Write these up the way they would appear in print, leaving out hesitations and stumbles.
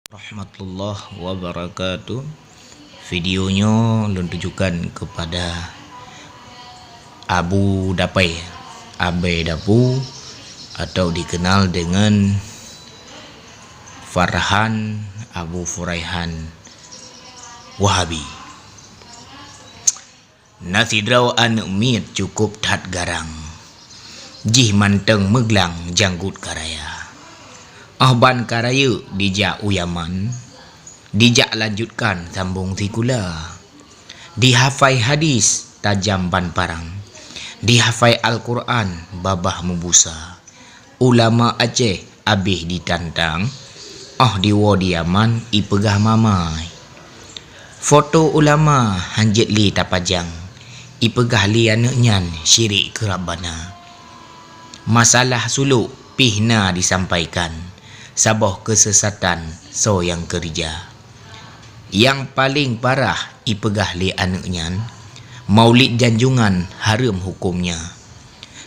Rahmatullah wabarakatuh. Videonya tunjukkan kepada Abu Dapai, Abai Dapu, atau dikenal dengan Farhan Abu Furaihan Wahabi. Nasi draw an umit cukup tat garang, jih manteng meglang janggut karaya. Ahban karaya dijak uyaman, dijak lanjutkan sambung sikula. Dihafai hadis tajam ban parang, dihafai Al-Quran babah membusa. Ulama Aceh abih ditantang, diwa diaman ipegah mamai. Foto ulama hanjet li tapajang, ipegah li anaknyan syirik kerabana. Masalah suluk pihna disampaikan, sabah kesesatan so yang kerja. Yang paling parah ipegah li anaknyan, maulid janjungan haram hukumnya.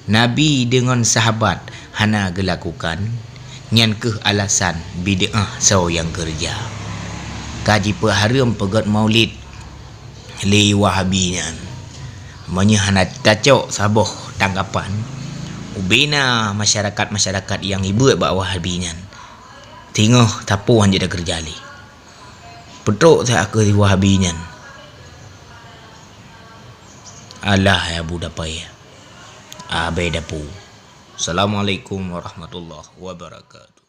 Nabi dengan sahabat hana gelakukan, nyan keh alasan bid'ah so yang kerja. Kaji haram pegat maulid li Wahabi nyan, menyahana tacok sabah tanggapan ubina masyarakat yang ibut bak Wahabi nyan. Tengok tapu hanya dah kerja li. Petruk saya ke Wahabi nyan. Allah ya Abu Dapai, Abai Dapu. Assalamualaikum warahmatullahi wabarakatuh.